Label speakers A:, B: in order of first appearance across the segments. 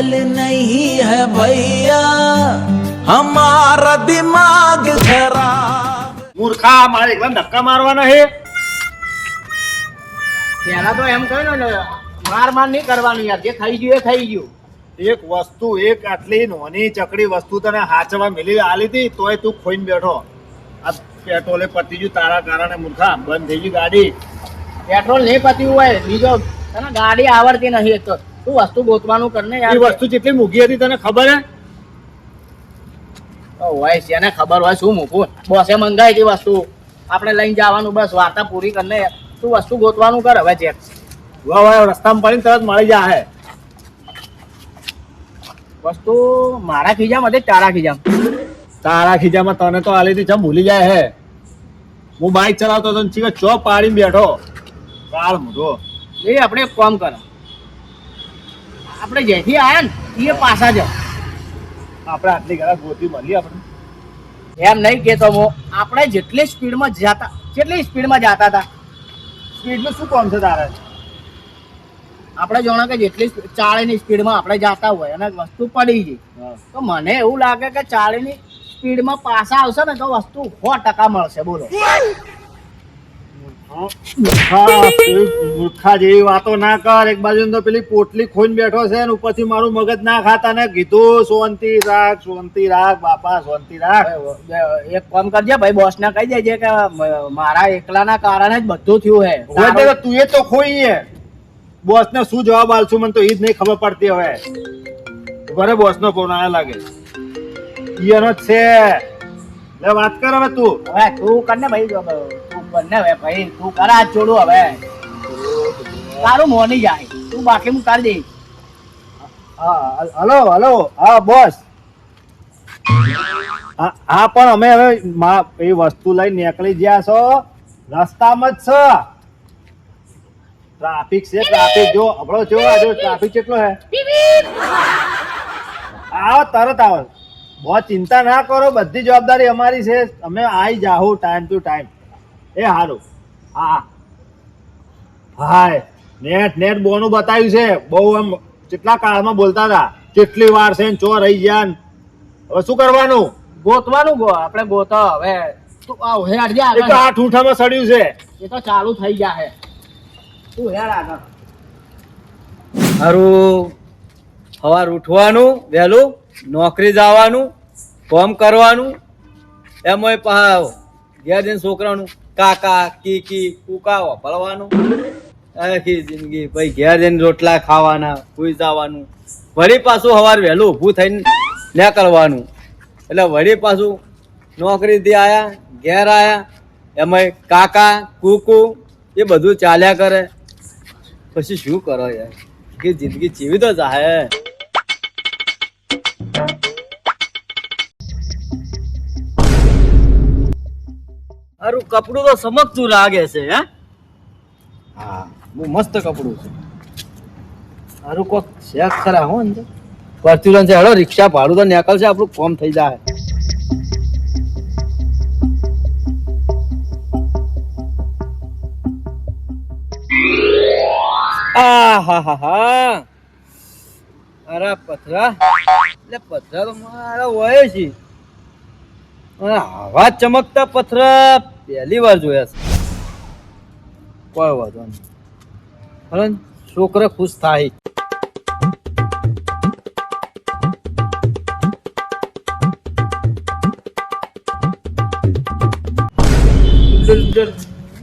A: अकल नहीं है भैया हमारा दिमाग खराब।
B: મૂર્ખા મારે એકદમ ધક્કા મારવાના હે.
C: પેલા તો એમ કહ્યું ને માર નહીં કરવાની યાર, જે થઈ ગયું એ થઈ ગયું.
B: એક વસ્તુ એક આટલી નાની ચકડી વસ્તુ તને હાચવા મિલી આલી હતી તોય તું ખોઈને બેઠો. આ પેટ્રોલે પતી ગયું તારા કારણે મૂર્ખા, બંધ થઈ ગઈ ગાડી.
C: પેટ્રોલ નહીં પત્યું હોય બીજો તને ગાડી આવડતી નહીં એક તો તું વસ્તુ ગોતવાનું કરને
B: એ
C: યાર.
B: વસ્તુ જેટલી મૂકી હતી તને ખબર હે?
C: હોય છે ને ખબર હોય શું મૂકું, બોસે મંગાવી હતી વસ્તુ આપણે લઈને જવાનું, બસ વાર્તા પૂરી કરીને તું વસ્તુ ગોતવાનું કર હવે ચેક.
B: વાહ વાહ, રસ્તામાં પડીને તરત મળી જાય.
C: વસ્તુ મારા ખીજામાં હતી તારા ખીજામાં?
B: તારા ખીજામાં તને તો આલી હતી ચમ ભૂલી જાય હે. હું બાઇક ચલાવતો હતો ને ચીક ચો પાડીને બેઠો કાળ મૂઢો.
C: એ આપણે એક કામ કરો, આપણે જેથી આયા ને એ પાછા જાવ.
B: આપણે આટલી ઘણા ગોતી મળી આપણે.
C: એમ નહીં કેતો હું, આપણે જેટલી સ્પીડમાં જતા હતા
B: સ્પીડનું શું કામ છે તારે?
C: આપણે જાણો કે જેટલી 40 ની સ્પીડમાં આપણે જતા હોય અને વસ્તુ પડી ગઈ તો મને એવું લાગે કે 40 ની સ્પીડમાં પાછા આવશે ને તો વસ્તુ 100% મળશે. બોલો
B: મૂર્ખા જેવી વાતો ના કર. એક બાજુ તો પેલી પોટલી ખોઈને બેઠો છે ને ઉપરથી મારું મગજ ના ખાતા ને કીધું શાંતિ રાખ બાપા, શાંતિ રાખ.
C: એક કામ કરજે ભાઈ, બોસ ને કહી દેજે કે મારા એકલાના કારણે જ બધું થયું છે.
B: તું એ તો ખોઈ બોસ ને શું જવાબ આલશું મને તો એ જ નહીં ખબર પડતી. હવે ઘરે બોસ નો ફોન આયા લાગે ઈયનો જ છે. લે વાત કર હવે તું.
C: હવે તું કર ને ભાઈ, તું બંને હવે ભાઈ તું કર હાથ જોડું. હવે તારું મોની જાય તું, બાકી હું કરી દઈશ.
B: હલો હા બોસ. હા પણ અમે હવે એ વસ્તુ લઈને નીકળી ગયા છો, રસ્તામાં જ છે. ટ્રાફિક છે, ટ્રાફિક જો આપણો જો ટ્રાફિક કેટલો હે. આવો તરત આવો, બહુ ચિંતા ના કરો, બધી જવાબદારી અમારી છે. અમે આવી જાઓ ટાઈમ ટુ ટાઈમ. એ હારું. હા હાય નેટ બોનું બતાવ્યું છે. બહુ એમ કેટલા કાળમાં બોલતા હતા કેટલી વાર છે ચો રહી ગયા. હવે શું કરવાનું?
C: ગોતવાનું આપણે ગોતો. હવે તું આવ હેડ જા,
B: એ તો આ ઠૂઠામાં સડ્યું છે.
C: એ તો ચાલુ થઈ જાય. તું હેડ આગળ.
D: હારું સવાર ઉઠવાનું વહેલું, નોકરી જવાનું, કામ કરવાનું, એમાં ઘેર જઈને છોકરાનું કાકા કીકી કુકા વાપરવાનું. આખી જિંદગી પછી ઘેર જઈને રોટલા ખાવાના, સુઈ જવાનું, વળી પાછું સવાર વહેલું ઊભું થઈને નીકળવાનું. એટલે વળી પાછું નોકરીથી આવ્યા ઘેર આવ્યા એમાં કાકા કુકુ એ બધું ચાલ્યા કરે. પછી શું કરો યાર, કે જિંદગી જીવી તો જાય. હારું કપડું તો સમજતું લાગે છે. હે હા બહુ મસ્ત કપડું છે. હારું કોક શેક ખરા હો ને પરચુરન છે. હેડો રિક્ષા ભાડું તો નીકળશે, આપણું કોમ થઈ જાય. અરે પથરા એટલે પથરા તો મારા હોય છે. આવા ચમકતા પથરા પહેલી વાર જોયા છે. કોઈ વાંધો નહીં, છોકરો ખુશ થાય.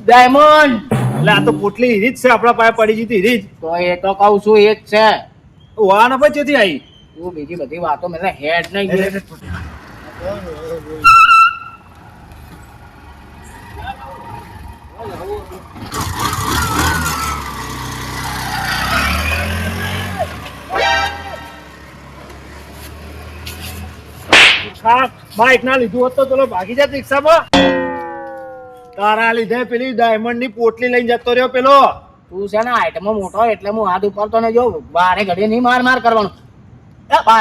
C: ડાયમંડ
B: એટલે આ તો પોટલી હીરી જ છે આપણા પાસે પડી જતી હીરી જ.
C: તો એ તો કહું છું એ જ છે.
B: વાહ ના પછી આવી
C: તું બીજી બધી વાતો મને હેડ નહીં ગઈ.
B: બાઈક ના લીધું હોત તો ચલો ભાગી જાત રિક્ષામાં. તારા લીધે પેલી ડાયમંડ ની પોટલી લઈને જતો રહ્યો પેલો.
C: તું છે ને આઈટમમાં મોટો એટલે હું હાથ ઉપર તો ને જો બારે ઘડીએ નહીં માર કરવાનું.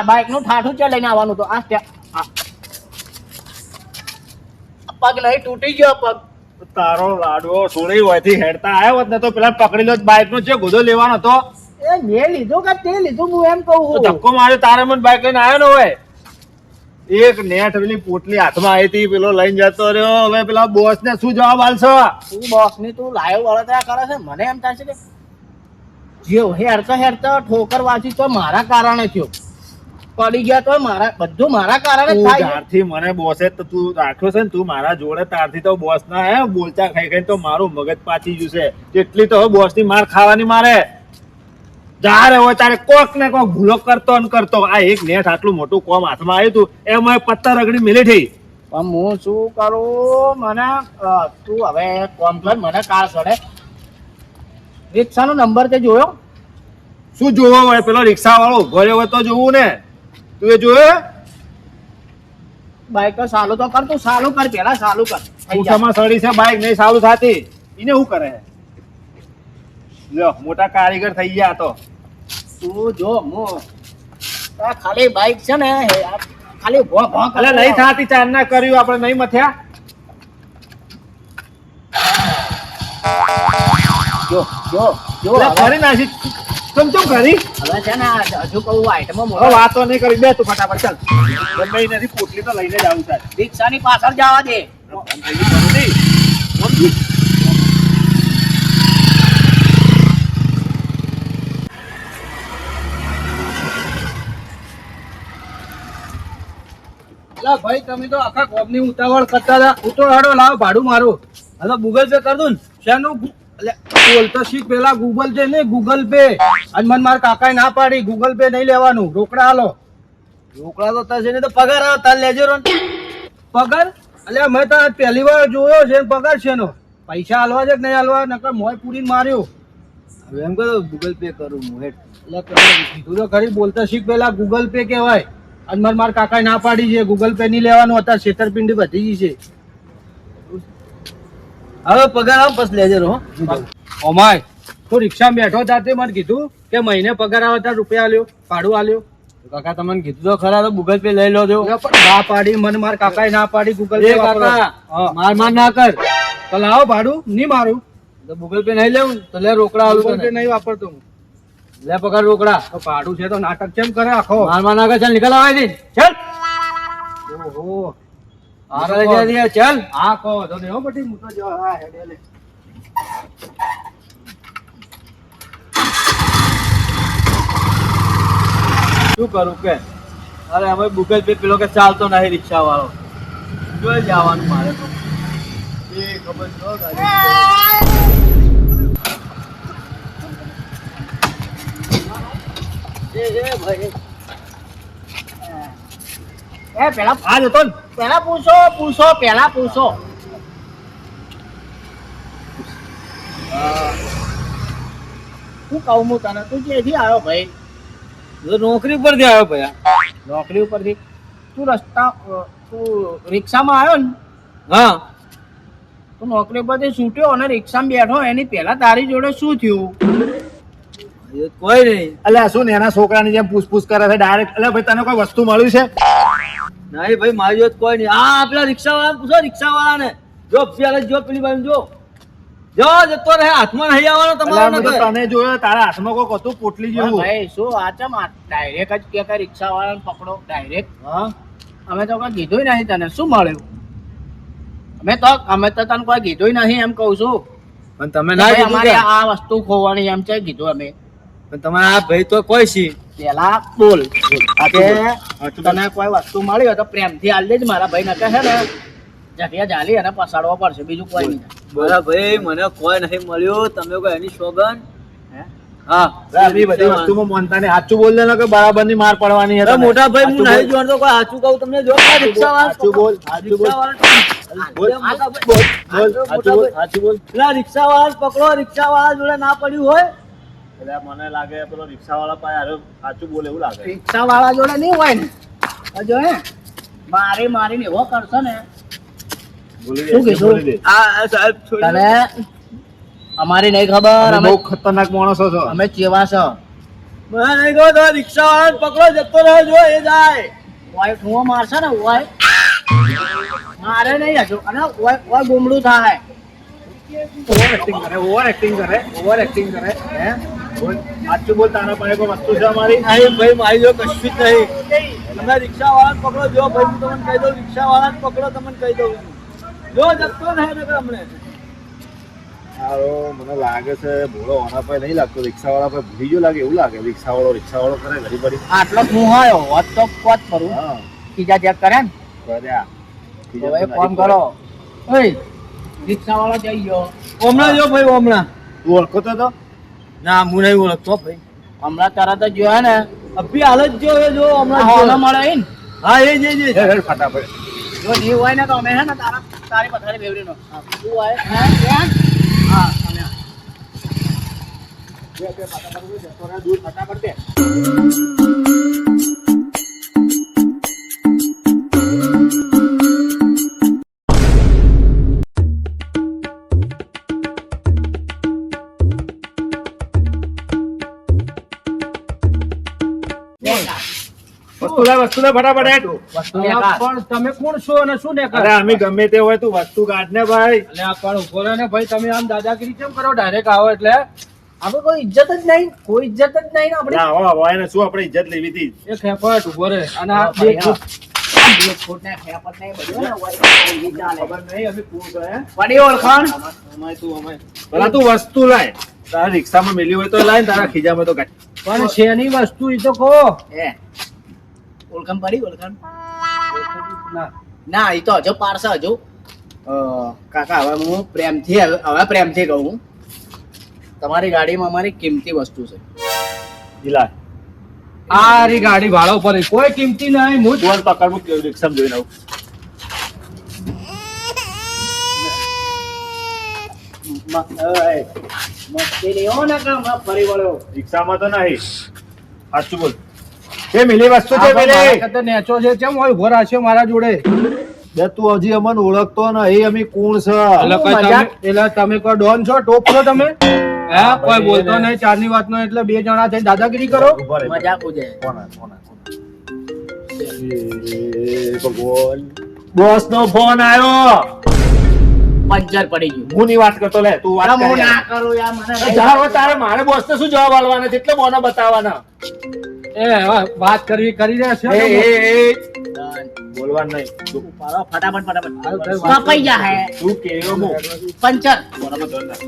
C: બાઈક નું ઠાઠું છે લઈને આવવાનું. તો આ પગ નહીં તૂટી ગયો પગ.
B: તારો લાડવો સોળી હોયથી હેડતા આવ્યો હોત ને તો પેલા પકડી લો બાઈક નો છે ગોદો લેવાનો હતો.
C: એ એ મેં લીધું કે તે લીધું હું એમ કહું
B: તો
C: છું.
B: ધક્કો માર્યો તારે મને બાઈક લઈને આવ્યો ને હોય એક નેટ પેલી પોટલી હાથમાં આવી હતી પેલો લઈને જતો રહ્યો હવે પેલા બોસ ને શું જવાબ આલશો
C: તું બોસ ની તું લાયો વળતરા કરે છે મને એમ થાય છે કે જે હેરતા ઠોકર વાંચી તો મારા કારણે થયો, પડી ગયા તો બધું મારા કારણે જ
B: તું
C: થાય છે.
B: જ્યારથી મને બોસે તો તું રાખ્યો છે ને તું મારા જોડે ત્યારથી તો બોસ ના હે બોલતા ખાઈ ખાઈ તો મારું મગજ પાછી ગયું છે કેટલી તો હવે બોસ ની માર ખાવાની મારે જારે હોય તારે કોક ને કોક ભૂલો કરતો ને કરતો આ એક નેટ આટલું મોટું કોમ હાથમાં આવ્યું તું એમાં પત્તા રગડી મિલી થઈ
C: પણ હું શું કરું મને તું હવે કોમ કર મને કાર ચડે રિક્ષાનો નંબર તે જોયો
B: શું જોવો હોય પેલો રિક્ષા વાળો ઉભો રહ્યો હોય તો જોવું ને તું એ જોયો
C: બાઈક તો ચાલુ તો કર તું ચાલુ કર પેલા ચાલુ કર થઈ જા.
B: ઉઠામાં સડી છે બાઈક નહીં સારું થાતી એને શું કરે લ્યો મોટા કારીગર થઈ ગયા તો
C: તું જો હું આ ખાલી બાઈક છે ને આ ખાલી ભો ભો
B: અલે નહીં થાતી ચાર ના કર્યું આપણે નહીં મથ્યા
C: જો જો જો
B: અલે
C: હવે
B: ફરી નાખી તમ ચમ કરી
C: હવે છે ને આ હજુ કહું આઈટમમાં
B: હવે
C: મોટો
B: વાતો નહીં કરી બે તું ફટાફટ ચાલ ગમે ઈ નથી પોટલી તો લઈને જ આવું તારે
C: રિક્ષાની પાછળ જવા દે
D: અલા ભાઈ તમે તો આખા કોમની ઉતાવળ કરતા હતા હું તો હેડો લાવ ભાડું મારું હવે ગૂગલ પે કરી દઉં ને શેનું બોલતો શીખ પેલા ગૂગલ પે નહીં ગૂગલ પે અને મને મારા કાકાએ ના પાડી ગૂગલ પે નહીં લેવાનું રોકડા હાલો રોકડા તો થશે નહીં તો પગાર આવે તાર લેજો રો ને. પગાર અલ્યા મેં તો પહેલી વાર જોયો છે ને પગાર છે નો પૈસા હાલવા છે કે નહીં હાલવા નકર મોય પૂરીને માર્યો હવે એમ કહો ગૂગલ પે કરું હું હેડ એટલે કીધું તો ખરી બોલતા શીખ પેલા ગૂગલ પે કહેવાય અને મારા કાકાએ ના પાડી છે ગૂગલ પે નહીં લેવાનું હતા છેતરપિંડી વધી ગઈ છે હવે પગાર આવ બસ લેજે રો ઓમાય તું રિક્ષા બેઠો જાતે મને કીધું કે મહિને પગાર આવે ત્યારે રૂપિયા આલ્યો ભાડું આલ્યો કાકા તમને કીધું તો ખરા તો ગૂગલ પે લઈ લો જો ના પાડી મને મારા કાકાએ ના પાડી ગૂગલ પે કાકા માર ના કર તો લાવો ભાડું નહીં મારું તો ગૂગલ પે નહીં લેવું તો લે રોકડા આલું ગૂગલ પે નહીં વાપરતો હું લે પગાર રોકડા તો ભાડું છે તો નાટક કેમ કરે આખો માર ના કર ચાલ નીકળ આવાય દે ચાલ ઓહો આગળ જા દે ચાલ હા કહો તો દેવો બટી હું તો જો હા હેડે લે શું કરું કે અરે અમે ગૂગલ પે પેલો કે ચાલતો નહીં રિક્ષા વાળો જોઈ જવાનું મારે તો એ ખબર છો ભાઈ
C: એ પેલા
B: આ જતો ને
C: પેલા પેલા પૂછો શું કહું હું તને તું ક્યાંથી આવ્યો ભાઈ
D: નોકરી પર આવ્યો ભાઈ
C: નોકરી ઉપરથી તું તું રિક્ષામાં આવ્યો ને
D: હા
C: તું નોકરી પરથી છૂટ્યો અને રિક્ષામાં બેઠો એની પહેલા તારી જોડે શું થયું
D: કોઈ નહીં
B: અલ્યા શું નેના છોકરાની જેમ પૂછપૂછ કરે છે ડાયરેક્ટ અલ્યા ભાઈ તને કોઈ વસ્તુ મળી છે
D: નહીં ભાઈ મારી જોડે કોઈ નહીં આ પેલા રિક્ષા વાળા પૂછો રિક્ષા વાળા ને જો પેલા જો પેલી બાજુ જો જતો રહે હાથમાં નહીં આવવાનો
B: અલ્યા મેં તો
D: તમારો
B: તને જોયો તારા હાથમાં કોક હતું પોટલી જેવું
C: ભાઈ શું આ ચમ ડાયરેક્ટ જ કે રિક્ષા વાળાને પકડો ડાયરેક્ટ
B: હા
C: અમે તો કઈ કીધું નહીં તને શું મળ્યું અમે તો તને કોઈ કીધું નહીં એમ કહું છું
D: પણ તમે
C: કે
D: ના
C: ભાઈ
D: કીધું
C: અમારે
D: કે
C: આ વસ્તુ ખોવાની એમ છે કીધું અમે
D: પણ તમારા આ ભાઈ તો કોઈ છે
C: પેલા બોલ કે
B: હાચું
C: તને કોઈ વસ્તુ મળી હોય તો પ્રેમથી આલ દેજ મારા ભાઈ નકે છે ને જગ્યા જાલી અને પસાડવો પડશે બીજું કોઈ નહીં
D: બોલા ભાઈ મને કોઈ નહીં મળ્યું તમે કોઈ એની સોગન
C: હે?
D: હા
B: આવી બધી વસ્તુમાં માનતા નહીં સાચું બોલ દે ને કે બરાબર ની માર પડવાની
D: અરે મોટા ભાઈ હું નહીં જોવાનું તો કોઈ સાચું કહું તમને જો આ રિક્ષા
B: સાચું બોલ સાચું બોલ બોલ સાચું બોલ
D: પેલા રિક્ષા વાળા પકડો રિક્ષા વાળા જોડે ના પડ્યું હોય
B: એટલે મને લાગે પેલો રિક્ષા વાળા પાસે હારે સાચું બોલે એવું લાગે
C: રિક્ષા વાળા જોડે નહીં હોય ને જો હે મારીને એવો કરશો ને
B: બોલી
C: શું કીધું?
B: બોલી દે.
D: આ સાહેબ
C: તને અમારી નહીં ખબર
B: તમે
C: અમે
B: બહુ ખતરનાક માણસો છો
C: અમે ચેવા છો
D: મને નહીં કહો તો રિક્ષા વાળા પકડો જતો રહ્યો જો એ જાય
C: ઓય ઠુઓ મારશે ને ઓય મારે નહીં હજુ અને ઓય ગુમડું થાય
B: ઓવર એક્ટિંગ કરે ઓવર એક્ટિંગ કરે હે બોલ સાચું બોલ, તારા પાસે કોઈ વસ્તુ છે અમારી?
D: નહીં ભાઈ, મારી જો કશું જ નહીં. તમે રિક્ષા વાળાને પકડો. જો ભાઈ હું તમને કહી દઉં, રિક્ષા વાળાને પકડો, તમને કહી દઉં. જો જતો નહીં નકર હમણે.
B: હારો મને લાગે છે ભોળો આના પાસે નહીં લાગતો, રિક્ષાવાળા પાસે ભૂલી ગયો લાગે એવું લાગે. રિક્ષાવાળો કરે ઘડી પડી.
C: આટલો જ હું આવ્યો હોત તો કોત કરું.
B: હા
C: બીજા ચેક કરે ને
B: કર્યા.
C: હવે ફોન કરો. ઓય રિક્ષા વાળો જઈ ગયો.
D: હમણાં જો ભાઈ, હમણાં.
B: તું ઓળખતો તો?
D: ના, હું નહીં ઓળખતો ભાઈ.
C: હમણાં તરત જ જોયા ને
D: અભી હાલ જ જો એ જો હમણાં
C: હોનો
D: જો.
C: મળે ઈ ને.
D: હા, એ જ.
B: હેડ ફટાફટ.
C: જો જીવ હોય ને તો અમે હે ને તારી પથારી બેવડીનો. હા, તું હોય હે ત્યાં? હા અમે
B: દૂર ફટાફટ દે. વસ્તુ લે ફટાફટ હેડ.
C: વસ્તુ લેખા.
D: પણ તમે કોણ છો અને શું ને
B: અરે અમે ગમે તે હોય તું વસ્તુ કાઢ ને ભાઈ.
D: એટલે આ પણ ઉભો રહે ને ભાઈ, તમે આમ દાદાગીરી કેમ કરો? ડાયરેક્ટ આવો એટલે
C: આપણે કોઈ ઇજ્જત જ નહીં, કોઈ ઇજ્જત જ નહીં ને આપણે.
B: ના હોય ને શું આપણે ઇજ્જત લેવી હતી?
D: એ ખેપટ ઉભો રહે. અને આ
C: ભાઈ,
D: બે
C: હા. બે ફૂટ ને ખેપટ નહીં બધું ને હોય. ઈ ચાલે.
B: ખબર નહીં અમે કોણ છે હે?
C: વડી ઓળખાણ.
B: પેલા તું વસ્તુ લાય. તારા રિક્ષામાં મેલી હોય તો લાય ને તારા ખીજામાં તો કાઢ.
D: પણ શેની વસ્તુ એ તો કહો.
C: એ ઓળખાણ પડી ઓળખાણ.
D: ના,
C: ના એ તો હજુ પાડશે હજુ. કાકા હવે હું પ્રેમથી હવે પ્રેમથી કહું હું. તમારી ગાડીમાં અમારી કિંમતી વસ્તુ છે.
B: ઈ લાય.
D: આ રી ગાડી ભાડા ઉપર કોઈ કિંમતી નહીં. હું જ
B: તું પકડ મૂક રિક્ષામાં જોઈને આવું.
C: મસ્તી લેવો ને કે હમણાં ફરી વળ્યો.
B: રિક્ષામાં તો નહીં. સાચું બોલ. એ મિલી વસ્તુ છે
D: મારા
B: મિલી.
D: કરતા નેચો છે. કેમ હોય ઉભો રાખ્યો મારા જોડે?
B: બે તું હજી અમને ઓળખતો નહીં અમે કોણ છે?
D: એટલે કોઈ તમે- એટલે તમે કોઈ ડોન છો? ટોપ છો તમે? હે, કોઈ બોલતો નહીં ચારની વાત નો એટલે બે જણા થઈને દાદાગીરી કરો.
B: ઉભા રહે.
C: મજાક ઉજે.
B: કોના? એ ભગવાન. બોસ નો ફોન આવ્યો.
C: પંચર પડી ગયું.
B: હું ની વાત કરતો લે તું વાત
C: અરે હું
B: કર
C: ના
B: યાર.
C: કરું યાર મને
B: જા હવે તારે મારે બોસ ને શું જવાબ આલવાના છે? એટલે બોનો બતાવવાના.
D: એ હવે વાત કરવી કરી રહ્યા છો
B: એ
D: ને?
C: Done.
B: બોલવાનું નહીં. તું
C: ઉપાડો, ફટાફટ
D: હારું,
C: ફટાફટ
D: વાત
C: કપાઈ જા હે
B: તું કેવો મો
C: પંચર.
B: બોનામાં ધોર નાખ.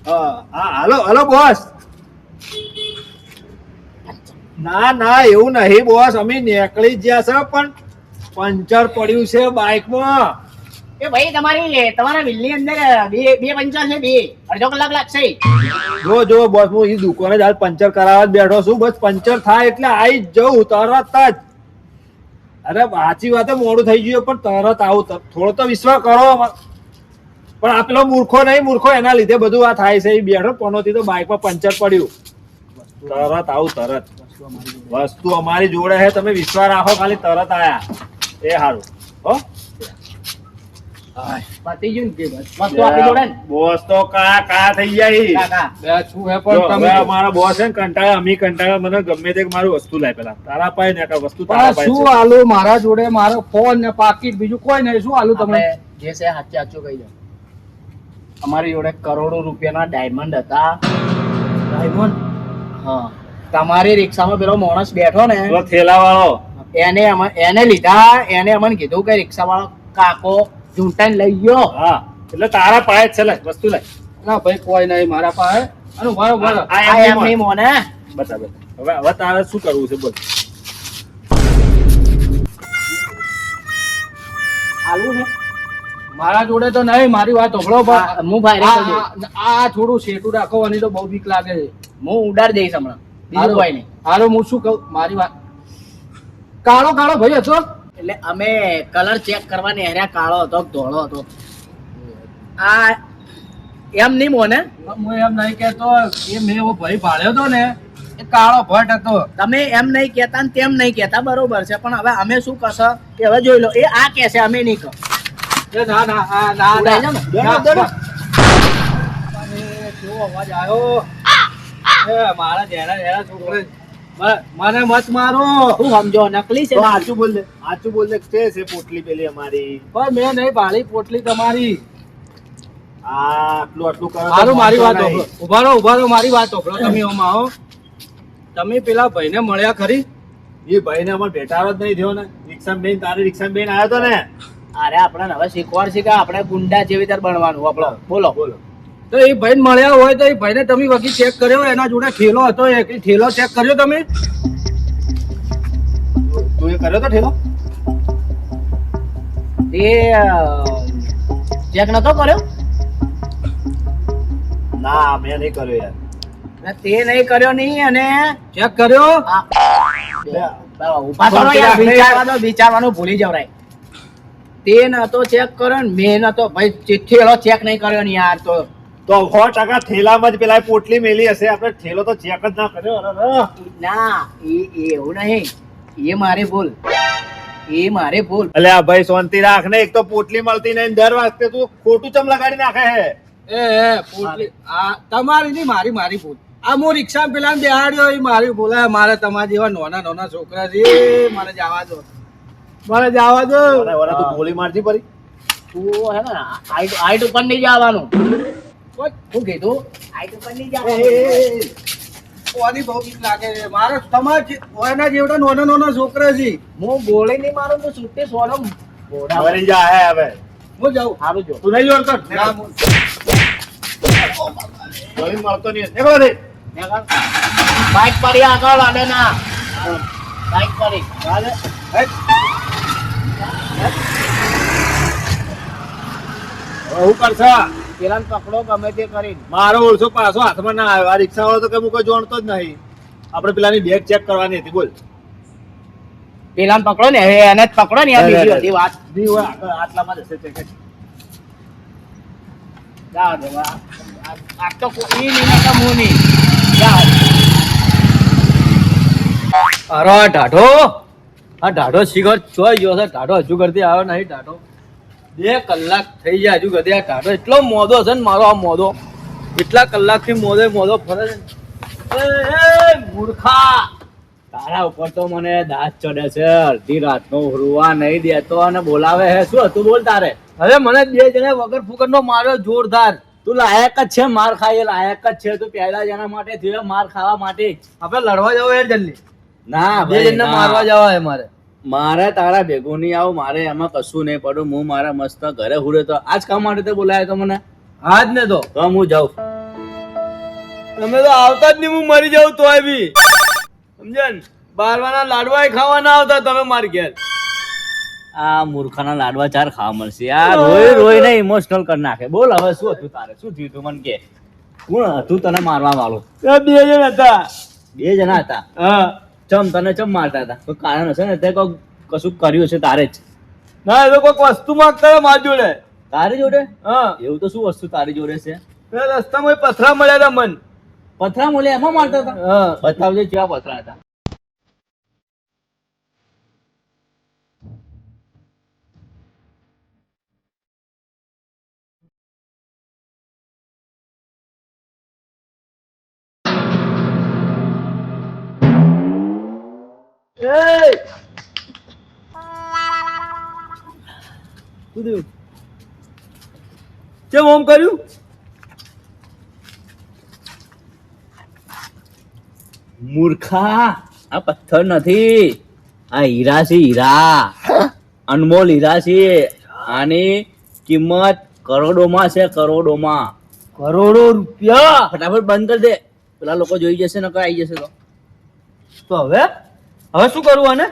B: હા હાલો હાલો બોસ. ના એવું નહીં બોસ, અમે નીકળી જ ગયા છે પણ પંચર પડ્યું છે બાઇકમાં.
C: એ ભાઈ તમારા બિલની અંદર બે પંચર છે. બે અડધો કલાક લાગશે.
B: જો બોસ હું એ દુકાને જ હાલ પંચર કરાવવા જ બેઠો છું. બસ પંચર થાય એટલે આવી જ જવું તરત જ. અરે સાચી વાત છે, મોડું થઈ ગયું પણ તરત આવું. થોડો તો વિશ્વાસ કરો. પણ આ પેલો મૂર્ખો એના લીધે બધું આ થાય છે. એ બેઠો પનોતી તો બાઇકમાં પંચર પડ્યું. તરત આવું તરત. વસ્તુ અમારી જોડે છે, તમે વિશ્વાસ રાખો ખાલી. તરત આયા એ સારું હો.
C: પતી ગયું ને કે બસ વસ્તુ આપી જોડે ને
B: બોસ તો કા થઈ જાય.
C: કાકા.
D: બે શું હે
B: જો,
D: પણ
B: હવે
D: તમે
B: અમારા બોસ છે ને કંટાળા, અમી કંટાળા. મને ગમે તે મારું વસ્તુ લાય પેલા. તારા પાસે ને કાંઈ વસ્તુ તારા
D: પણ
B: પાસે
D: શું
B: છે.
D: આલું મારા જોડે? મારો ફોન ને પાકીટ બીજું કોઈ નહીં. શું આલું તમને?
C: આપણે જે છે સાચું કહી દો. અમારી જોડે કરોડો રૂપિયાના ડાયમંડ હતા.
D: ડાયમંડ?
C: હા, તમારી રિક્ષામાં પેલો માણસ બેઠો ને
B: પેલો થેલાવાળો.
C: એને લીધા. એને અમને કીધું કે રિક્ષા વાળો કાકો ઝૂંટાઈને લઈ ગયો.
B: હા એટલે તારા પાસે જ છે. લાય વસ્તુ લાય.
D: ના ભાઈ કોઈ નહીં મારા પાસે. અને ઉભા રહો.
B: આ
C: આ એમ નહીં મોને.
B: બતા. હવે તારે શું કરવું છે બોલ.
C: આલુ ને
D: મારા જોડે તો નહીં. મારી વાત સાંભળો
C: હા, હું ભાઈ કહી દઉં.
D: આ થોડું શેઠું રાખવાની તો બહુ બીક લાગે છે.
C: હું ઉડાડ દઈશ હમણાં. બીજું કોઈ નહીં.
D: હાલો હું શું કહું? મારી વાત કાળો ભાઈ હતો.
C: એટલે અમે કલર ચેક કરવા નેહર્યા. કાળો હતો કે ધોળો હતો. આ એમ નહીં મોને.
D: હું એમ નહીં કેતો. એ મેં એવો ભાઈ ભાળ્યો હતો ને, એ કાળો ભટ્ટ હતો.
C: તમે એમ નહીં કહેતા ને તેમ નહીં કહેતા, બરોબર છે. પણ હવે અમે શું કરશે કે હવે જોઈ લો. એ આ કહે છે, અમે નહીં કહો.
D: એ ના ના આ ના
C: ઉડાઈ જાઓ ને.
D: ના. અરે, કેવો અવાજ આવ્યો. એ મારા ઝેરા છોકરો. મને મત મારો.
C: શું સમજો નકલી છે
B: તો સાચું બોલ દે છે પોટલી પેલી અમારી.
D: પણ મેં નહીં ભાળી પોટલી તમારી.
B: આટલું આટલું કરો તો
D: મારું મારી વાત
B: વાંધો નહીં.
D: સાંભળો. ઉભા રહો મારી વાત સાંભળો. તમે ઓમ આવો. તમે પેલા ભાઈને મળ્યા ખરી?
B: એ ભાઈને અમારે ભેટારો જ નહીં થયો ને. રિક્ષામાં બેન તારી રિક્ષામાં બેન આવ્યો તો ને.
C: અરે આપણે હવે શીખવાડશે કે આપણે ગુંડા જેવી રીતે બનવાનું આપણો. બોલો
B: બોલો.
D: તો એ ભાઈને મળ્યા હોય તો એ ભાઈને તમે વગી ચેક કર્યો? એના જોડે ઠેલો હતો, એ ઠેલો ચેક કર્યો તમે?
B: તું એ કર્યો તો ઠેલો?
C: એ ચેક નતો કર્યો?
B: ના મેં નહીં કર્યો યાર.
C: અને તે નહીં કર્યો નહીં અને
D: ચેક કર્યો?
C: ઉભા કરો યાર, વિચારવાનું ભૂલી જવરાય. તે નતો ચેક કર્યો ને મેં નતો. ભાઈ ઠેલો ચેક નહીં કર્યો ને યાર.
B: તો 100% ઠેલામાં જ પેલા પોટલી મેલી હશે. આપણે ઠેલો તો ચેક જ ના કર્યો. અરે
C: ના એ એવું નહીં. એ મારી ભૂલ. એ મારી ભૂલ.
B: અલ્યા ભાઈ શાંતિ રાખ ને. એક તો પોટલી મળતી નહીં, દર વખતે તું ખોટું ચમ લગાડી નાખે હે.
D: પોટલી આ તમારી નહીં, મારી ભૂલ. આ હું રિક્ષા પેલા બેહાડ્યો એ મારી ભૂલ. મારે તમારા જેવા નાના છોકરા છે, મારે જવા દો.
B: ઓલા તું ગોળી મારજી પરી.
C: તું હે ને હાઈટ ઉપર નહીં જવાનું. શું કીધું? હાઈટ ઉપર નહીં જવાનું.
D: કોની બહુ બીક લાગે છે? મારે તમારા એના જેવડા નાના છોકરા છે.
C: હું ગોળી નહીં મારું તો છૂટી સોનો
B: વળી જા હે હવે.
D: હું જાઉં.
C: સારું જો.
B: તું નહીં જોડતો?
D: ના, હું-
B: ગોળી મળતો નહીં. નીકળો દે.
C: બાઈક પડી આગળ અને ના બાઈક પડી.
B: હું કરશે?
C: પેલા પકડો ગમે તે કરીને.
B: મારો ઓળસો પાછો હાથમાં ના આવ્યો. આ રિક્ષા વાળો તો કે હું કોઈ જાણતો જ નહીં. આપણે પેલાની બેગ ચેક કરવાની હતી. બોલ.
C: પેલા પકડો ને હવે એને જ પકડો ને યાર. બીજી બધી વાત
B: બી હોય આગળ આટલામાં જ હશે ચેક.
C: જા દે. આ તો કોઈ નહીં કે હું નહીં. જા.
D: અરે આ ઢાઢો શિખર ચોઈ ગયો છે. ઢાઢો હજુ કરતી આવ્યો નહીં. ઢાઢો 2 કલાક થઈ ગયા હજુ કરતી. આ ઢાઢો એટલો મોદો છે ને મારો. આ મોદો એટલા કલાકથી મોદો ફરે છે. એ મૂર્ખા, તારા ઉપર તો મને દાંત ચડે છે. અડધી રાતનો હુરવા નહીં દેતો અને બોલાવે હે. શું હતું બોલ તારે? હવે મને 2 જણા વગર ફૂકટનો માર્યો જોરદાર. તું લાયક જ છે માર ખાય, લાયક જ છે. તું પહેલા જણા માટે થયો માર ખાવા માટે. આપણે લડવા જવું યાર જલ્દી. ના, 2 જણને મારવા જવા હે મારે તારા ભેગું નહીં આવું. મારે એમાં કશું નહીં પડું. હું મારા મસ્ત ઘરે હુડે તો આજ કામ માટે તો બોલાયો તો મને. આજ ને તો હું જાઉં. તમે તો આવતા જ નહીં. હું મરી જાઉં તોય બી સમજે ને. બારવાના લાડવા ખાવા ના આવતા તમે મારી ઘેર. આ મૂર્ખાના લાડવા ચાર ખાવા મળશે. આ રોય ને ઇમોશનલ કરી નાખે. બોલ હવે શું હતું તારે? શું થયું તું મને કે? કોણ હતું તને મારવા વાળું? 2 જણ હતા. 2 જણા હતા? હા. તને ચમ મારતા હતા? કોઈ કારણ હશે ને. તે કશું કર્યું છે તારે જ? ના, એ તો કોઈક વસ્તુ માંગતા મારી જોડે. તારી જોડે? હા. એવું તો શું વસ્તુ તારી જોડે છે? રસ્તામાં પથરા મળ્યા હતા. મન પથરા મળ્યા એમાં મારતા હતા? હા. બતાવજે કેવા પથરા હતા. કેમ ઓમ કર્યું? મૂર્ખા, આ પથ્થર નથી. આ હીરા છે. હીરા, અનમોલ હીરા છે. આની કિંમત કરોડોમાં છે. કરોડો રૂપિયા. ફટાફટ બંધ કરી દે. પેલા લોકો જોઈ જશે ને આવી જશે તો હવે શું કરવું આને?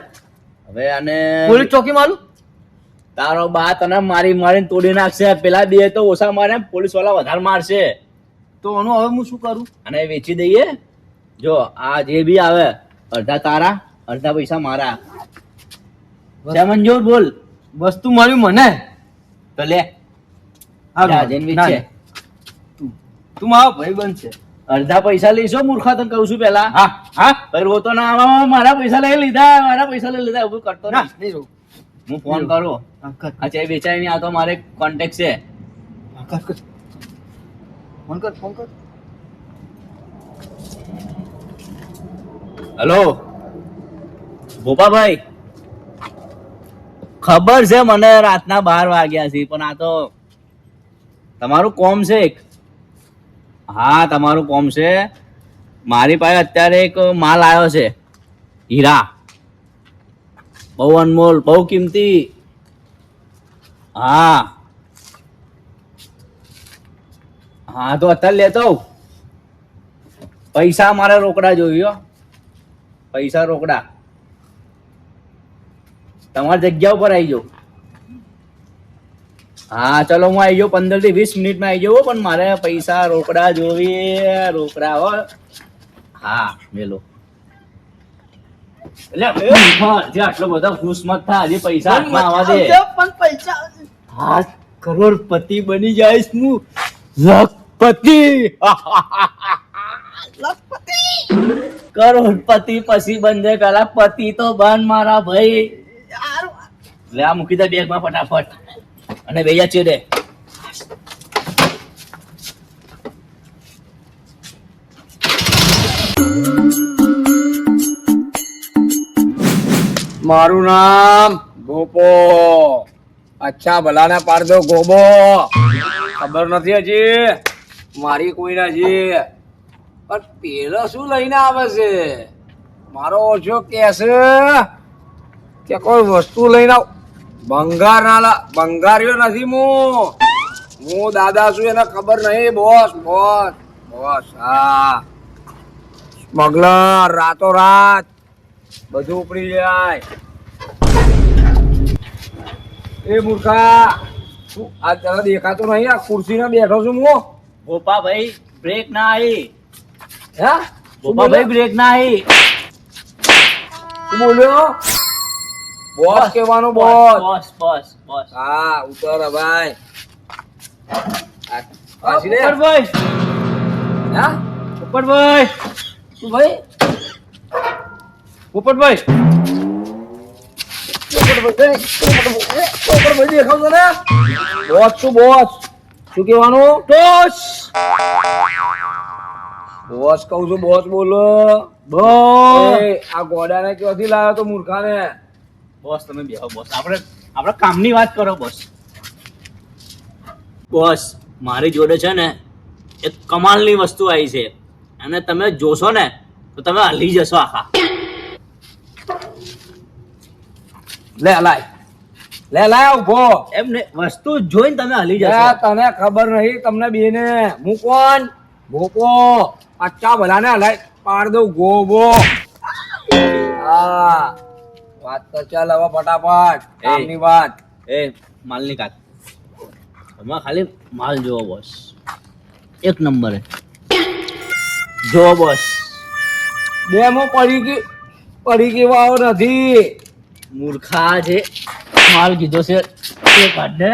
D: હવે આને પોલીસ ચોકી મારું. તારો બા તને મારીને તોડી નાખશે. પેલા 2 તો ઓછા મારે, પોલીસ વાળા વધારે મારશે. તો આનું હવે હું શું કરું? આને વેચી દઈએ. જો આ જે બી આવે અડધા તારા, અડધા પૈસા મારા. મંજૂર? બોલ. વસ્તુ મળ્યું મને તો લે. તું મારો ભાઈ બનશે. અડધા પૈસા લઈશો મૂર્ખા? તને કહું છું પેલા. હા. તો ના મારા પૈસા લઈ લીધા. ઉભું કરતો નહીં. હું ફોન કરું. અચ્છા, વેચાય નહીં. આ તો મારે કોન્ટેક્ટ છે. ફોન કર. હેલો ભોપાભાઈ, ખબર છે મને રાતના 12 વાગ્યા છે, પણ આ તો તમારું કોમ છે એક. હા, તમારું કોમ છે. મારી પાસે અત્યારે એક માલ આવ્યો છે, હીરા, બહુ અનમોલ, બહુ કિંમતી. હા હા, તો અત્યારે લેતો આવું. પૈસા મારે રોકડા જોઈએ હો. પૈસા રોકડા. તમારી જગ્યા ઉપર આવી જાઉં. હા ચલો, હું આવી જાઉં 15 થી 20 મિનિટમાં આવી જાઉં, પણ મારે પૈસા રોકડા જોઈએ, રોકડા હો. હા મેલો. એટલે જે આટલો બધો ખુશ મત થા, હજી પૈસા હાથમાં આવવા દે.
C: પણ પૈસા
D: 5 કરોડપતિ બની જાઈશ હું. લખપતિ. કરોડપતિ પછી બનજે, પેલા પતિ તો બન મારા ભાઈ. લે આ મૂકી દે બેગમાં ફટાફટ, અને બેજા છે દે.
E: મારું નામ ગોપો, અચ્છા ભલાને પાડ દો ગોબો. ખબર નથી હજી મારી કોઈને હજી, પણ પેલો શું લઈને આવે છે? મારો ઓછો કહેશે કે કોઈ વસ્તુ લઈને આવ. ભંગાર ના લા, ભંગાર્યો નથી હું દાદા છું, એને ખબર નહીં. Boss boss boss. હા, સ્મગલર રાતો રાત બધું ઉપડી જાય. એ મૂર્ખા, તું આ તને દેખાતો નહીં? આ ખુરશીમાં બેઠો છું હું.
D: ગોપા ભાઈ બ્રેક ના આવી.
E: હે
D: ગોપા ભાઈ બ્રેક ના આવી.
E: શું બોલ્યો? બોસ કહેવાનું, બોસ.
D: Boss boss boss.
E: હા, ઉતર ભાઈ. પાછી લે.
D: ઉપરભાઈ,
E: હા,
D: ઉપરભાઈ,
E: શું ભાઈ?
D: ઉપરભાઈ.
E: દેખાવ ને બોસ. શું બોસ? શું કહેવાનું?
D: બોસ
E: બોસ કહું છું, બોસ બોલો.
D: બોસ.
E: એ, આ ગોડાને ક્યાંથી લાવ્યો તો મૂર્ખાને?
D: બોસ તમે બેહો બોસ, આપણે કામની વાત કરો બોસ. બોસ મારી જોડે છે ને એક કમાલની વસ્તુ આવી છે, અને તમે જોશો ને તો તમે હલી જશો આખા.
E: લે લાય, લે લાય ઉભો.
D: એમને વસ્તુ જોઈને તમે હલી
E: એ,
D: જશો.
E: તને ખબર નહીં તમને બેને હું કોણ? ગોપો. અચ્છા ભલાને હલાય પાડ દઉં ગોબો. હા, વાત તો ચાલ હવે ફટાફટ. કામની વાત.
D: એ માલની કાક, તમે ખાલી માલ જોવો બોસ, એક નંબરે જોવો બોસ.
E: બેમાં પડી ગઈ વાળો નથી.
D: મૂર્ખા જે માલ કીધો છે તે કાઢ દે.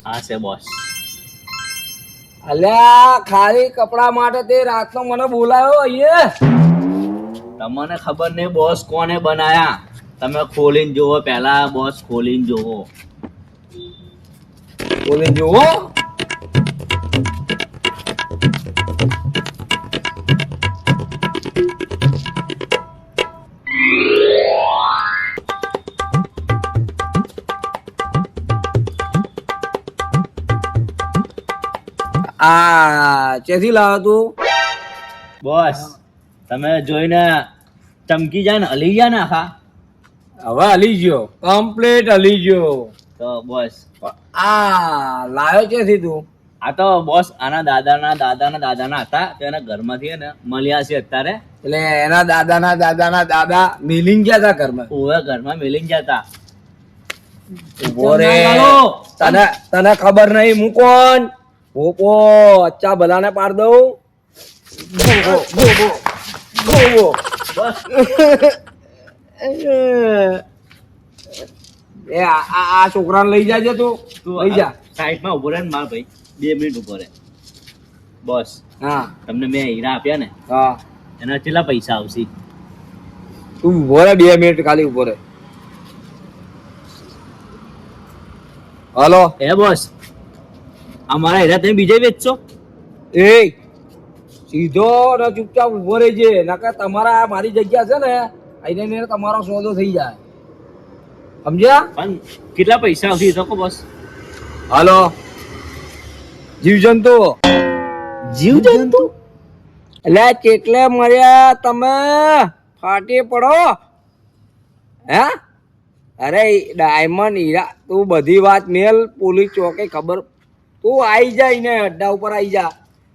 D: આ છે બોસ.
E: અલ્યા ખાલી કપડા માટે તે રાતનો મને બોલાયો અહીંયા.
D: તમને ખબર નહીં બોસ કોને બનાયા? તમે ખોલીને જોવો પહેલા બોસ, ખોલીને જોવો.
E: બોલી જુઓ. આ ચેથી લાવ્યો તું?
D: બોસ તમે જોઈને ચમકી જાય ને, હલી જાય ને આખા.
E: હવે હલી ગયો, કમ્પ્લીટ હલી ગયો.
D: તો બોસ
E: આ લાવ્યો ચેથી તું?
D: આ તો બોસ આના દાદાના હતા, તો એના ઘરમાંથી હે ને મળ્યા છે અત્યારે.
E: એટલે એના દાદાના દાદા મિલિંગ ગયા હતા ઘરમાં.
D: ઓવે ઘરમાં મેલીને જતા.
E: ઉભો રે. તને ખબર નહીં હું કોણ? ગોપો. અચ્છા ભલાને પાડ દઉં. ગોપો.
D: બસ
E: એ આ છોકરાને લઈ જાજે તું. લઈ જા.
D: સાઈડમાં ઉભો રહે ને માર ભાઈ, 2 મિનિટ ઉભો રહે. બોસ
E: હા
D: તમને મેં હીરા આપ્યા ને,
E: હા,
D: એના કેટલા પૈસા આવશે?
E: તું ઉભો રે, 2 મિનિટ ખાલી ઉભો રે. હલો.
D: એ બોસ અમારા હીરા તમે બીજે વેચશો?
E: એ સીધો ને ચૂપચાપ ઉભો રહેજે, નકર તમારા મારી જગ્યા છે ને આઈને તમારો સોદો થઈ જાય સમજ્યા
D: પણ કેટલા પૈસા આવશે એ તો કહો બસ.
E: હાલો જીવજંતુ
C: જીવજંતુ
E: એટલે કેટલે મર્યા તમે ફાટી પડો હે અરે ડાયમંડ હીરા તું બધી વાત મેલ પોલીસ ચોકે ખબર તું આવી જા ને અડ્ડા ઉપર આવી જા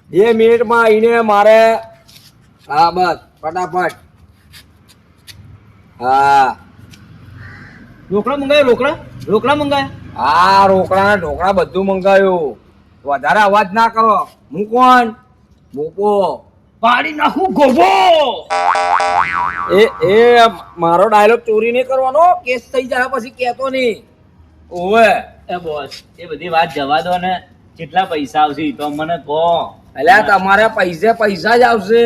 E: 2 મિનિટમાં આવીને મારે હા બસ ફટાફટ હા
D: રોકડા મંગાયો રોકડા મંગાયા.
E: હા રોકડા ઢોકળા બધું મંગાયું વધારે અવાજ ના કરો હું કોણ બોપો
D: પાડી નાખું ગોબો.
E: એ મારો ડાયલોગ ચોરી નહીં કરવાનો કેસ થઈ જાય પછી કેતો નહીં ઓવે
D: એ બોસ એ બધી વાત જવા દો ને. કેટલા પૈસા આવશે ઈ તો મને કહો.
E: અલ્યા તમારે પૈસા જ આવશે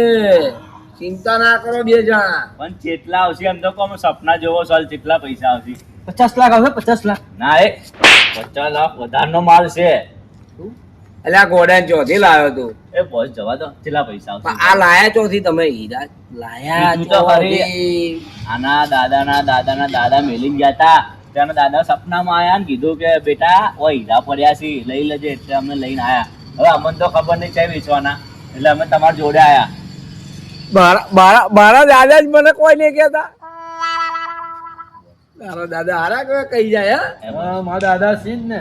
E: ચિંતા ના કરો 2 જણા
D: પણ કેટલા આવશે એમ તો કહો. અમે સપના જોવો ચાલ કેટલા પૈસા આવશે.
C: 50 લાખ આવે 50 લાખ
D: ના એ 50 લાખ વધારનો માલ છે.
E: અલ્યા ગોડાન ચોથી લાવ્યો તું
D: એ બોસ જવા દો કેટલા પૈસા આવશે.
E: પણ આ લાયા ચોથી તમે હીરા લાયા
D: કીધું તો ખરી.
E: ચોથી.
D: આના દાદા મેલીને ગયા તા. ત્યાંના દાદા સપનામાં આયા ને કીધું કે બેટા ઓ હીરા પડ્યા છે લઈ લેજે એટલે અમે લઈને આયા. હવે અમને તો ખબર નહીં ક્યાં વેચવાના એટલે અમે તમારા જોડે આયા.
E: મારા દાદા જ મને કોઈ નહીં કહેતા મારા દાદા હારા કહી જાય
D: મારા દાદા છે ને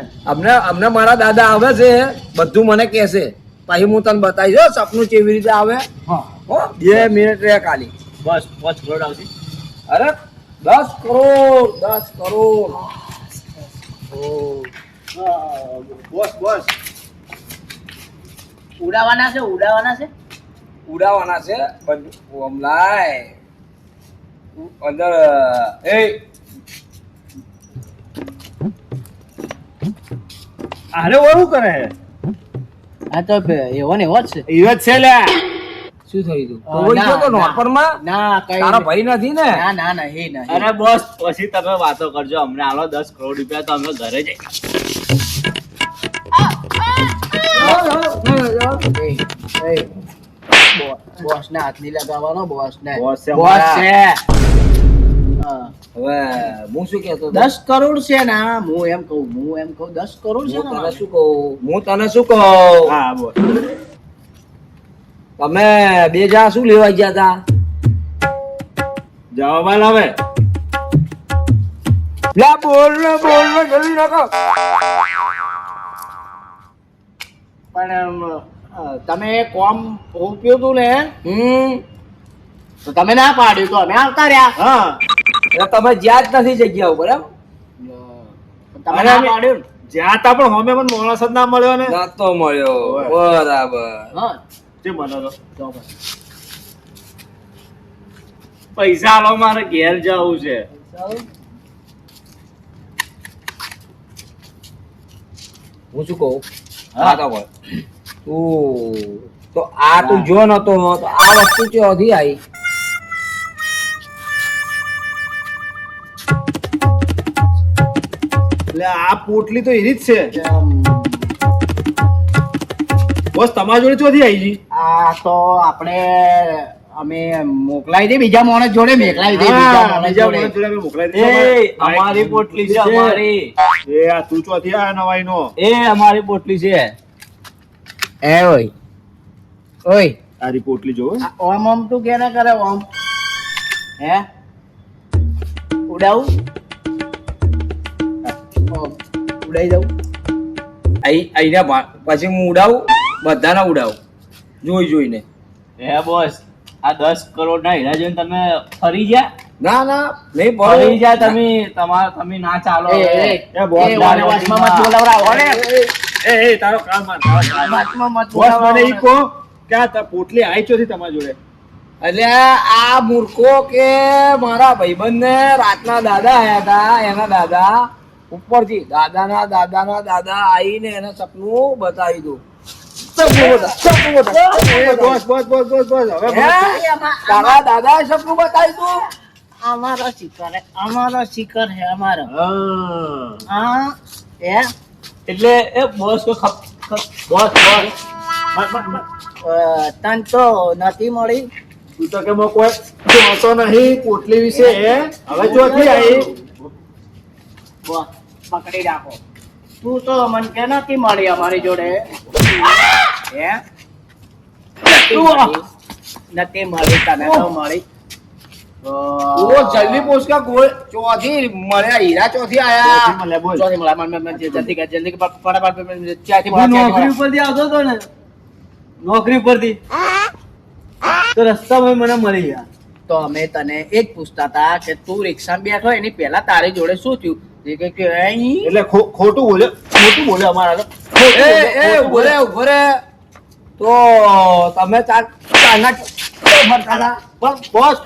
E: અમને મારા દાદા આવે છે બધું મને કહેશે પછી હું તને બતાવીશ સપનું કેવી રીતે આવે હો 2 મિનિટ રે ખાલી
D: બસ 5 કરોડ આવશે.
E: અરે 10 કરોડ
B: બોસ
C: ઉડાવવાના છે
E: ઉડાવવાના છે બધું ઓમ લાય અંદર એ
B: અરે ઓરું કરે
C: આ તો એવો ને એવો જ છે
B: ઈવત છે લ્યા
E: શું થયું તું કોઈ ગયો તો નોટપરમાં
C: ના કઈ
E: તારો ભાઈ નથી ને
C: ના એ નહીં
D: અરે બોસ પછી તમે વાતો કરજો. અમને આલો 10 કરોડ રૂપિયા તો અમે ઘરે જઈએ.
C: બોસ ને હાથ નહીં લગાવવાનો બોસ ને
B: બોસ છે
C: બોસ
B: અમારા.
C: છે હા.
E: હવે હું શું કહેતો હતો?
C: 10 કરોડ છે ને હું એમ કહું 10 કરોડ છે
E: હું
C: ને
E: તને શું કહું
B: હા બોસ
E: તમે 2 જણા શું લેવા ગયા હતા
B: જવાબ આલ હવે
E: લે બોલ ને જલ્દી નાખો
C: પણ તમે કોમ રોપ્યું તું ને તો તમે ના પાડ્યું તો અમે આવતા રહ્યા
B: હા
E: એટલે તમે જ્યાં જ નથી જગ્યા ઉપર એમ
C: તમે
B: અરે
C: ના
B: અમે-
C: પાડ્યું ને.
B: જ્યાં તા પણ હોમે મને માણસ જ ના મળ્યો ને
E: નતો મળ્યો બરાબર
C: હા
B: તે મને તો
C: તો બસ.
D: પૈસા આલો મારે ઘેર જવું છે.
E: હું શું કહું હા તો બોલ તો આ તું જો નતો તો આ વસ્તુ ક્યાંથી આવી
B: એટલે આ પોટલી તો એની જ છે બોસ તમારા જોડે ચોથી આવી ગઈ
C: આ તો આપણે અમે મોકલાવી દે બીજા માણસ જોડે મોકલાવી દે બીજા માણસ
B: બીજા
C: જોડે
B: માણસ જોડે અમે મોકલાવી દઈશું.
D: એ અમારી પોટલી છે અમારી.
B: એ આ તું ચોથી આ નવાઈ નો
D: એ અમારી પોટલી છે.
C: એ ઓય
B: તારી પોટલી જો
C: ઓમ ઓમ તું કે ના કરે ઓમ હે ઉડાવું ઓમ ઉડાઈ દઉં
E: અહીંયા પછી હું ઉડાવું બધાને ઉડાવું જોઈને
D: હે બોસ આ 10 કરોડ ના હીરા જોઈને તમે ફરી ગયા.
E: ના નહીં
D: ફરી ગયા તમે ના ચાલો.
C: એ
B: બોસ,
C: ઓને વાસમાં મત બોલાવરાવો ઓને
B: એ તારો કામ માર
C: વાસમાં મત
B: બોસ મને
C: બોલાવરાવો
B: ઈ કહો કે આ પોટલી આવી ચોથી તમારા જોડે
E: એટલે આ મૂર્ખો કે મારા ભાઈબંધને રાતના દાદા આયા હતા એના દાદા ઉપરથી દાદાના આવીને એને સપનું બતાવી દઉં સપનું બતા
B: boss boss boss boss boss હવે
E: હે? તારા દાદા સપનું બતાવી દઉં
C: અમારો શિખર હે અમારો
B: હા
C: હા એ
D: એટલે એ બોસ બોસ
B: બોસ
C: તન તો નથી મળી
B: તું તો કે મો કોઈ જોતો નહીં પોટલી વિશે હે હવે ચોથી આવી
C: બોસ પકડી રાખો. તું તો મને કે નથી મળી અમારી જોડે હે નથી મળી તને તો મળી
E: ઓ જલ્દી પૂછ કે કોઈ ચોથી મળ્યા હીરા ચોથી આયા
B: ચોથી મળ્યા, બોલ.
C: ચોથી મળ્યા જલ્દી કર જલ્દી કર ફટાફટ ચાથી
D: હું નોકરી ઉપરથી આવતો હતો ને નોકરી ઉપરથી તો રસ્તામાં મને મળી ગયા.
C: તો અમે તને એ જ પૂછતા હતા કે તું રિક્ષામાં બેઠો એની પહેલા તારી જોડે શું થયું એ કે અહીં
B: એટલે ખોટું બોલ્યો અમારા તો.
E: એ ઉભો રે તો તમે ચારના ફરતા હતા
B: પણ બોસ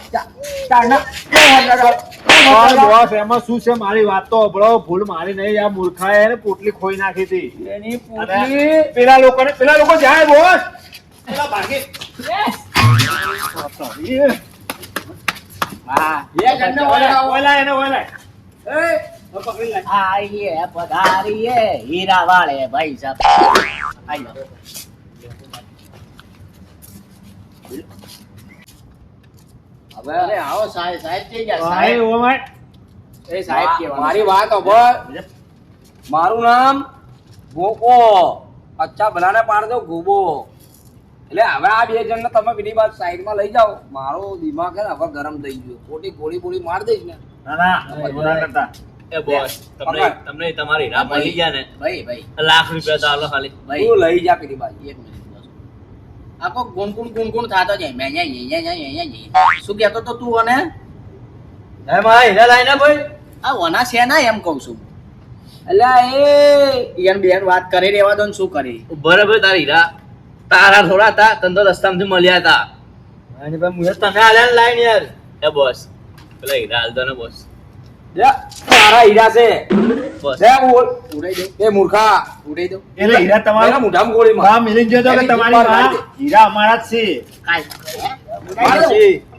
E: ચારના
B: પણ બોસ એમાં શું છે મારી વાત તો સાંભળો ભૂલ મારી નહીં આ મૂર્ખાએ ને પોટલી ખોઈ નાખી હતી
E: એની
B: અને
E: પૂછલી
B: પેલા લોકો જાય બોસ પેલા ભાગી
C: હા
E: એ ઘરને વળાવો.
B: ઓલા એને ઓલા
E: એ
C: આઈએ પધારીએ હીરા વાળે ભાઈ સાહેબ આઈ જાઓ.
E: હવે
C: અરે આવો સાહેબ સાહેબ થઈ ગયા
B: ભાઈ
C: સાહેબ
B: ઓ ભાઈ
C: એ સાહેબ કેવા
E: મારી વાત સાંભળ. મારું નામ ગોપો અચ્છા ભલાને પાડ દો ગોબો. એટલે હવે આ બે જણને તમે પેલી બાજુ સાઈડમાં લઈ જાઓ. મારો દિમાગ છે ને હવે ગરમ થઈ ગયો. ખોટી ગોળી માર દઈશ ને
B: ના ના કરતા
F: એ બોસ તમને તમારી હીરા મળી ગયા ને
C: ભાઈ ભાઈ
F: લાખ રૂપિયા તો આલો ખાલી
C: ભાઈ
E: તું લઈ જા પેલી બાજુ.
C: એક મિનિટ બસ. આખો ગુણગુણ થતો જાય મેં અહીંયા શું કહેતો તો તું અને
D: હે મારા હીરા લાઈને ભાઈ
C: આ વના છે ના એમ કહું છું
E: એટલે એ
C: ઈયન બેન વાત કરી રહેવા દો ને શું કરી
F: બરાબર તારા હીરા તારા થોડા હતા તને તો રસ્તામાંથી મળ્યા હતા
D: અને ભાઈ મુએ તને આલ્યા લાઈન યાર.
F: એ બોસ પેલા હીરા હાલ દો ને બોસ
E: લે, મારા હીરા છે
F: બોસ
E: લે બોલ
C: ઉડાઈ દો
E: એ મૂર્ખા
C: ઉડાઈ દો
B: એટલે હીરા
E: એના
B: તમારા
E: મોઢામાં ગોળી માર.
B: માં મિલી ગયો તો કે તમારી માં હીરા અમારા જ છે
C: કાઈ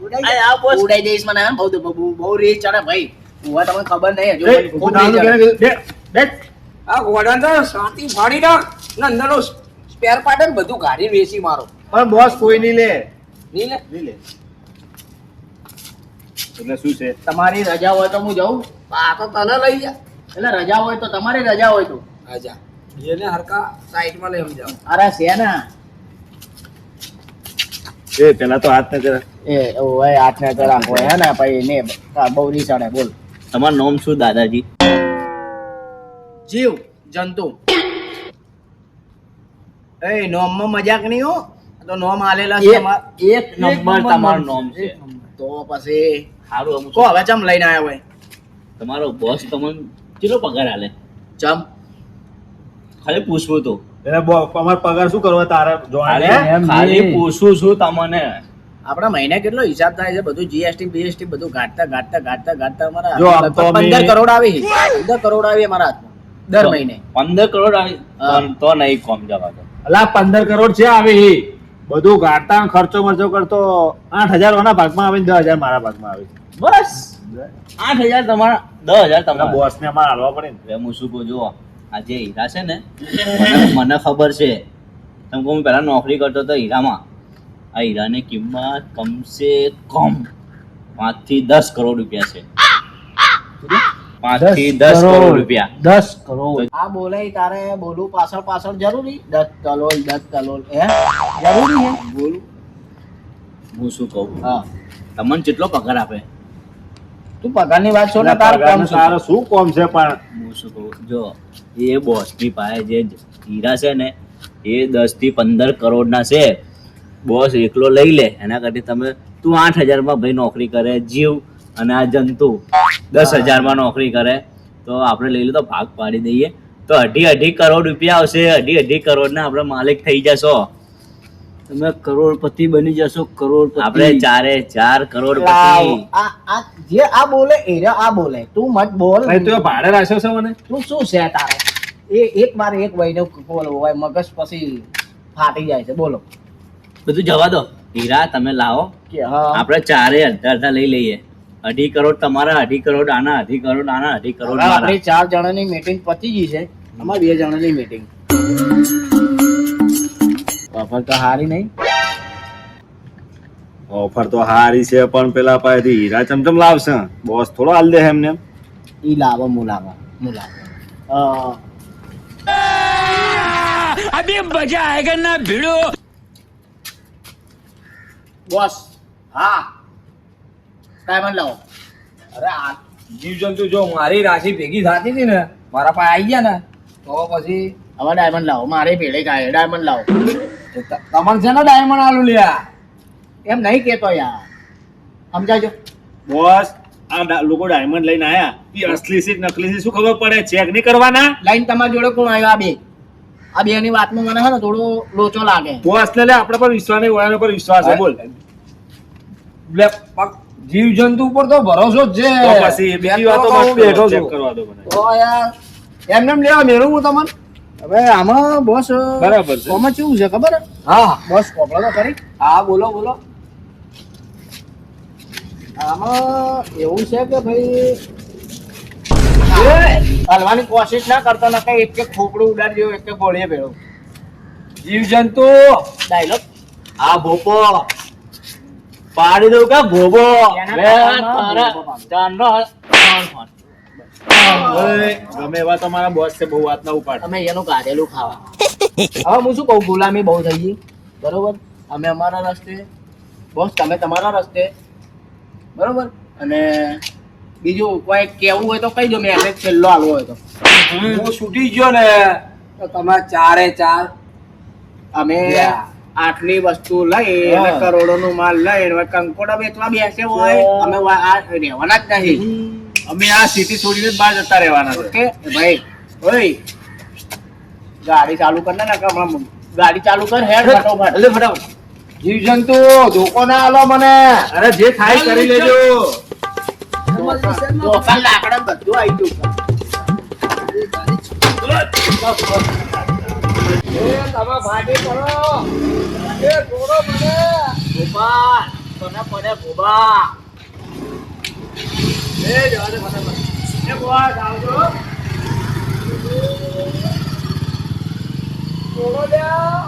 C: ઉડાઈ દઈશ મને બહુ રીચ ચડે ભાઈ હું તમને ખબર નહીં હજુ
B: એ,
C: મને ખૂબ
B: ઉડાડનું
C: રીચ ચડે.
B: કે- બેઠ.
E: આ ઘોડાને તો સાતી ફાડી નાખ ને અંદરનો સ્પેર પાર્ટ ને બધું ગાડી વેચી મારો
B: પણ બોસ કોઈ નહીં લે
E: નહીં લે
B: નહીં લે એટલે શું છે
C: તમારી રજા હોય તો હું જાઉં
E: આ તો તને લઈ જા
C: એટલે રજા હોય તો તમારી રજા હોય તો
E: આજા એને હરકા સાઈડમાં લઈ સમજાવ
C: અરે છે ને
B: એ પેલા તો હાથ ને જરા
C: એ ઓય હાથને તો રાખો હે ને ભાઈ ને બહુ રીચ ચડે બોલ
F: તમારું નામ શું દાદાજી
C: જીવ જંતુ એ નોમમાં મજાક નહીં હો આ તો નોમ આલેલા છે અમાર.
F: એક નંબર તમારું નામ છે
C: તો પછી
F: સારું અમુક
C: કો હવે ચમ લઈને આવ્યા હોય
F: તમારો બોસ તમને કેટલો પગાર આલે
C: ચમ
F: ખાલી પૂછવું તો
B: એટલે અમારે પગાર શું કરવા તારે જોવાને
F: ખાલી પૂછું છું તમને
C: આપણા મહિને કેટલો હિસાબ થાય છે બધું જીએસટી બીએસટી બધું ગાંઠતા અમારા
B: જો આમ
C: હાથમાં
B: તો અમે-
C: 15 કરોડ આવી 15 કરોડ આવી અમારા હાથમાં દર મહિને
F: 15 કરોડ આવી
C: હા.
F: તો નહીં કોમ જવા દો
B: અલા 15 કરોડ છે આવી બધું ગાડતા ખર્ચો મરચો કરતો 8,000 ઓના ભાગમાં આવે ને 10,000 મારા ભાગમાં આવે
F: બસ 8,000 તમારા 10,000 તમારા
B: બોસ ને અમારે હાલવા પડે ને
F: હવે હું શું કહું જુઓ આ જે હીરા છે ને મને ખબર છે તમે કહું પહેલા નોકરી કરતો હતો હીરામાં આ હીરાની કિંમત કમસે કમ 5 થી 10 કરોડ રૂપિયા છે 5 થી 10 કરોડ રૂપિયા
B: 10 કરોડ
C: આ બોલે તારે બોલું પાછળ જરૂરી દત્ત તલોલ હે જરૂરી હે બોલું
F: હું શું કહું
C: હા
F: તમને કેટલો પગાર આપે
C: તું પગારની વાત છો ને તાર કામ શું
B: તારો શું કોમ છે પણ
F: હું શું કહું જો એ બોસની પાસે જે હીરા છે ને એ 10 થી 15 કરોડના છે બોસ એકલો લઈ લે એના કરતી તમે તું 8,000 માં ભાઈ નોકરી કરે જીવ અને આ જંતુ 10,000 માં નોકરી કરે તો આપણે લઈ લે તો ભાગ પાડી દઈએ તો 2.5 કરોડ રૂપિયા આવશે 2.5 કરોડના આપણે માલિક થઈ જશો
D: તમે કરોડપતિ બની જશો કરોડપતિ.
F: આપણે 4 કરોડપતિ
C: આ જે આ બોલે એરા આ બોલે તું મત બોલ
B: ભાઈ તું એ ભાડે રાખ્યો છે મને
C: તું શું છે તારે એ એક વાર એક વહીને બોલો હોય મગજ પછી ફાટી જાય છે બોલો
F: બધું જવા દો હીરા તમે લાવો
C: કે હા
F: આપણે ચારે અડધા લઈ લઈએ 2.5 કરોડ તમારા 2.5 કરોડ આના 2.5 કરોડ આના 2.5 કરોડ
C: હવે
F: મારા
C: આપણી 4 જણાની મીટિંગ પતી ગઈ છે અમારી 2 જણાની મીટિંગ ઓફર તો હારી નહીં
B: ઓફર તો હારી છે પણ પેલા પાસેથી હીરા ચમચમ લાવશે બોસ થોડો હાલ દે એમને એમ.
C: ઈ લાવો હું લાવો. બોસ હા ડાયમંડ લાવો.
E: અરે આ જીવજંતુ જો મારી રાશિ ભેગી થતી હતી ને મારા પાસે આવી ગયા ને તો પછી
C: હવે ડાયમંડ લાવો. મારે ભેળે કાય ડાયમંડ લાવો.
E: તમારે છે ને ડાયમંડ આલુ લ્યા.
C: એમ નહીં કેતો યાર, સમજાજો.
B: બોસ આ લોકો ડાયમંડ લઈને આયા એ અસલી છે કે નકલી છે શું ખબર પડે? ચેક નહીં કરવાના?
C: લાઈન તમારી જોડે કોણ આવ્યો? આ બે ની વાતમાં મને છે ને થોડો લોચો લાગે.
B: બોસ ને લે આપણા પર વિશ્વાસ નહીં, ઓયાના પર વિશ્વાસ છે. બોલ
E: લે જીવજંતુ ઉપર તો ભરોસો જ છે.
B: તો પછી બીજી વાતો
E: હું બેઠો
B: ચેક
E: છું.
B: કરવા દો મને.
E: તો યાર એમને એમ લેવા મેળવું હું તમને.
C: હવે આમાં બોસ
B: બરાબર છે.
C: આમાં કેવું છે ખબર હે?
E: હા
C: બોસ કોપડો તો કરી.
E: હા બોલો બોલો.
C: આમાં એવું છે કે ભાઈ હલવાની કોશિશ ના કરતો, ને કઈ એક ખોપડું ઉડાડી દેવું, એક ગોળીએ ભેળવું.
E: જીવજંતુ
C: ડાયલોગ
F: આ ભોપો પાડી દઉં કે ભોપો
B: ઓય, ગમે એવા તમારા બોસ છે, બહુ વાત ના ઉપાડ.
C: અમે એનું કાઢેલું ખાવા. હવે હું શું કહું, ગુલામી બહુ થઈ ગઈ, બરોબર? અમે અમારા રસ્તે, બોસ તમે તમારા રસ્તે, બરોબર? અને બીજું કોઈ કેવું હોય તો કહી દો, મેસેજ છેલ્લો આલવો હોય તો.
E: હું છૂટી ગયો ને તો તમે ચારે ચાર
C: અમે
E: Yeah.
C: આટલી વસ્તુ લઈ અને કરોડો નું માલ લઈ અને કંકોડા વેચવા બેસે હોય, અમે આ રહેવાના જ નહીં.
B: અમે આ સિટી છોડીને જ બહાર જતા રહેવાના છે.
C: ઓકે ભાઈ, ઓય ગાડી ચાલુ કર ને, હમણાં ગાડી ચાલુ કર હેડ ફટાફટ.
E: જીવજંતુ ધોકો ના આલો મને.
B: અરે જે થાય કરી લેજો.
C: દોકાન લાકડા બધું આવી ગયું.
E: એ તમે ભાગી કરો. એ છોડો મને.
C: ગોપા તને પડે ગોબા.
E: એ જવા દે ફટાફટ. એ બોસ આવજો. છોડો લ્યા.